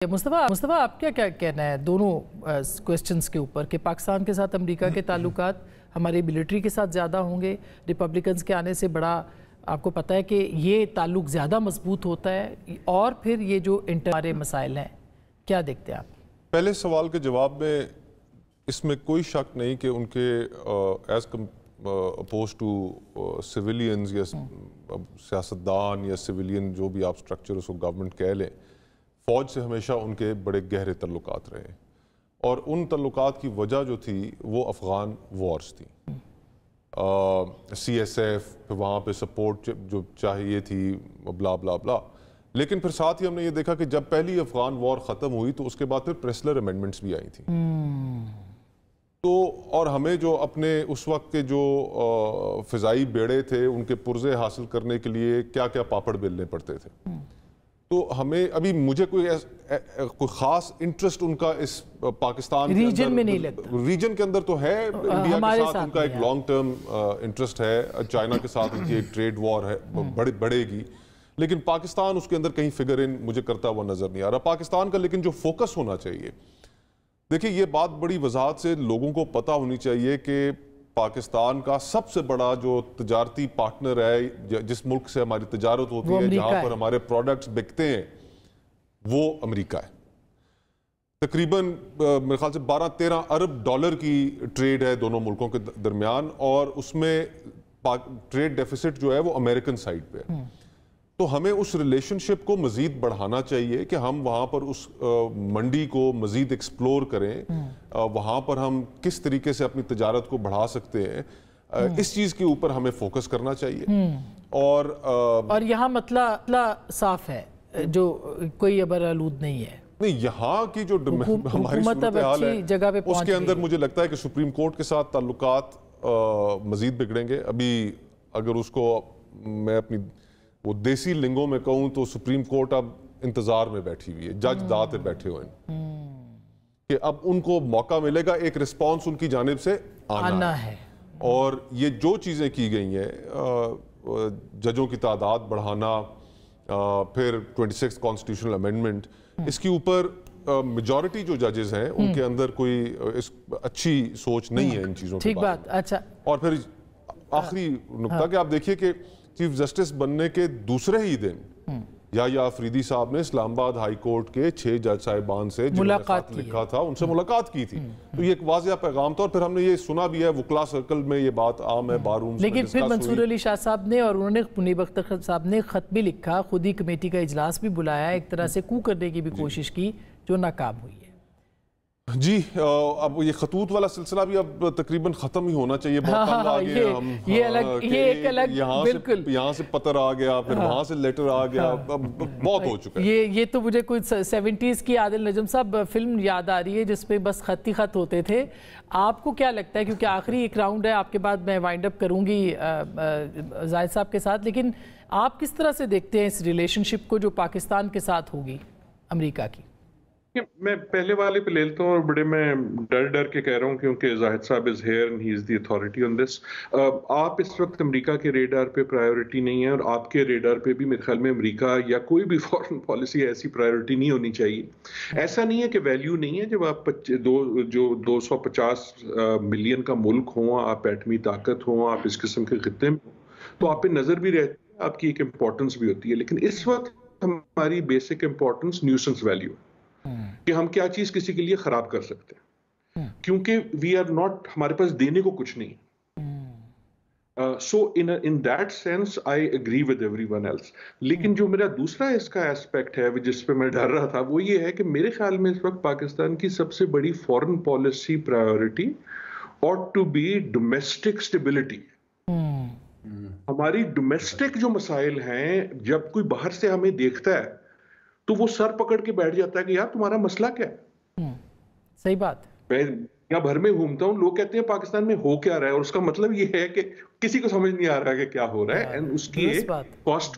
مصطفیٰ آپ کیا کہنا ہے دونوں کوسچنز کے اوپر کہ پاکستان کے ساتھ امریکہ کے تعلقات ہماری ملٹری کے ساتھ زیادہ ہوں گے، ریپبلکنز کے آنے سے بڑا آپ کو پتہ ہے کہ یہ تعلق زیادہ مضبوط ہوتا ہے، اور پھر یہ جو انٹر مسائل ہیں کیا دیکھتے ہیں آپ؟ پہلے سوال کے جواب میں اس میں کوئی شک نہیں کہ ان کے ایز اپوز ٹو سویلینز یا سیاستدان یا سویلین جو بھی آپ سٹرکچر اس کو گورنمنٹ کہہ لیں، فوج سے ہمیشہ ان کے بڑے گہرے تعلقات رہے، اور ان تعلقات کی وجہ جو تھی وہ افغان وارز تھی، سی ایس ایف وہاں پہ سپورٹ جو چاہیے تھی بلا بلا بلا. لیکن پھر ساتھ ہی ہم نے یہ دیکھا کہ جب پہلی افغان وار ختم ہوئی تو اس کے بعد پھر پریسلر امینڈمنٹس بھی آئی تھیں، تو اور ہمیں جو اپنے اس وقت کے جو فضائی بیڑے تھے ان کے پرزے حاصل کرنے کے لیے کیا کیا پاپڑ بیلنے پڑتے تھے. تو ہمیں ابھی مجھے کوئی خاص انٹرسٹ ان کا اس پاکستان ریجن میں نہیں لگتا. ریجن کے اندر تو ہے، انڈیا کے ساتھ ان کا ایک لانگ ٹرم انٹرسٹ ہے، چائنا کے ساتھ ان کی ایک ٹریڈ وار ہے بڑھے گی، لیکن پاکستان اس کے اندر کہیں فگر ان مجھے کرتا ہوا نظر نہیں آ رہا پاکستان کا. لیکن جو فوکس ہونا چاہیے، دیکھیں یہ بات بڑی وضاحت سے لوگوں کو پتہ ہونی چاہیے کہ پاکستان کا سب سے بڑا جو تجارتی پارٹنر ہے، جس ملک سے ہماری تجارت ہوتی ہے، جہاں پر ہمارے پروڈکٹس بکتے ہیں، وہ امریکہ ہے. تقریباً میرے خیال سے 12-13 ارب ڈالر کی ٹریڈ ہے دونوں ملکوں کے درمیان، اور اس میں ٹریڈ ڈیفیسٹ جو ہے وہ امریکن سائڈ پہ ہے. تو ہمیں اس ریلیشن شپ کو مزید بڑھانا چاہیے کہ ہم وہاں پر اس منڈی کو مزید ایکسپلور کریں، وہاں پر ہم کس طریقے سے اپنی تجارت کو بڑھا سکتے ہیں، اس چیز کے اوپر ہمیں فوکس کرنا چاہیے. اور یہاں مسئلہ صاف ہے، جو کوئی ابر آلود نہیں ہے. نہیں، یہاں کی جو ہماری صورتحال ہے اس کے اندر مجھے لگتا ہے کہ سپریم کورٹ کے ساتھ تعلقات مزید بگڑیں گے. ابھی اگر اس کو میں اپنی وہ دیسی لنگوں میں کہوں تو سپریم کورٹ اب انتظار میں بیٹھی ہوئی ہے، جج داتے بیٹھے ہوئے ہیں کہ اب ان کو موقع ملے گا ایک رسپانس ان کی جانب سے آنا ہے. اور یہ جو چیزیں کی گئی ہیں، ججوں کی تعداد بڑھانا، پھر 26 کانسٹیٹیوشنل امینڈمنٹ، اس کے اوپر میجورٹی جو ججز ہیں ان کے اندر کوئی اچھی سوچ نہیں ہے ان چیزوں کے بارے میں. اچھا، اور پھر آخری نقطہ کہ آپ دیکھیے کہ چیف جسٹس بننے کے دوسرے ہی دن یحییٰ آفریدی صاحب نے اسلام آباد ہائی کورٹ کے 6 جج صاحبان سے جنہوں نے خط لکھا تھا ان سے ملاقات کی تھی. تو یہ ایک واضح پیغام تھا، اور پھر ہم نے یہ سنا بھی ہے، وکلا سرکل میں یہ بات عام ہے، بار رومز میں لیکن پھر منصور علی شاہ صاحب نے اور انہوں نے منیب اختر صاحب نے خط بھی لکھا، خود ہی کمیٹی کا اجلاس بھی بلایا، ایک طرح سے کو کرنے کی بھی کوشش کی جو ناکام ہوئی ہے. جی، اب یہ خطوط والا سلسلہ بھی اب تقریباً ختم ہی ہونا چاہیے. بہت تنگ آ گئے ہم، یہ ایک الگ، یہاں سے پتر آ گیا، پھر وہاں سے لیٹر آ گیا، بہت ہو چکا ہے. یہ تو مجھے کوئی 70s کی عادل نجم صاحب فلم یاد آ رہی ہے جس پہ بس خط ہی خط ہوتے تھے. آپ کو کیا لگتا ہے، کیونکہ آخری ایک راؤنڈ ہے، آپ کے بعد میں وائنڈ اپ کروں گی زاہد صاحب کے ساتھ، لیکن آپ کس طرح سے دیکھتے ہیں اس ریلیشن شپ کو جو پاکستان کے ساتھ ہوگی امریکہ کی؟ میں پہلے والے پہ لے لیتا ہوں، اور بڑے میں ڈر کے کہہ رہا ہوں کیونکہ زاہد صاحب is here and he is the authority on this. آپ اس وقت امریکہ کے ریڈار پہ پرائیورٹی نہیں ہے، اور آپ کے ریڈار پہ بھی میرے خیال میں امریکہ یا کوئی بھی فارن پالیسی ایسی پرائیورٹی نہیں ہونی چاہیے. ایسا نہیں ہے کہ ویلیو نہیں ہے، جب آپ جو 250 ملین کا ملک ہوں، آپ ایٹمی طاقت ہوں، آپ اس قسم کے خطے میں تو آپ پہ نظر بھی رہتی ہے، آپ کی ایک امپورٹنس بھی ہوتی ہے. لیکن اس وقت ہماری بیسک امپورٹنس نیوسنس ویلیو، کہ ہم کیا چیز کسی کے لیے خراب کر سکتے ہیں، کیونکہ وی آر ناٹ، ہمارے پاس دینے کو کچھ نہیں. So in that sense I agree with everyone else. لیکن جو میرا دوسرا اس کا ایسپیکٹ ہے جس پہ میں ڈر رہا تھا، وہ یہ ہے کہ میرے خیال میں اس وقت پاکستان کی سب سے بڑی foreign policy priority ought to be domestic stability. ہماری ڈومیسٹک جو مسائل ہیں، جب کوئی باہر سے ہمیں دیکھتا ہے تو وہ سر پکڑ کے بیٹھ جاتا ہے کہ یار تمہارا مسئلہ کیا ہے. صحیح بات. میں یہاں بھر میں گھومتا ہوں، لوگ کہتے ہیں پاکستان میں ہو کیا رہا ہے، اور اس کا مطلب یہ ہے کہ کسی کو سمجھ نہیں آ رہا کہ کیا ہو رہا ہے، اینڈ اس کی ایک کاسٹ.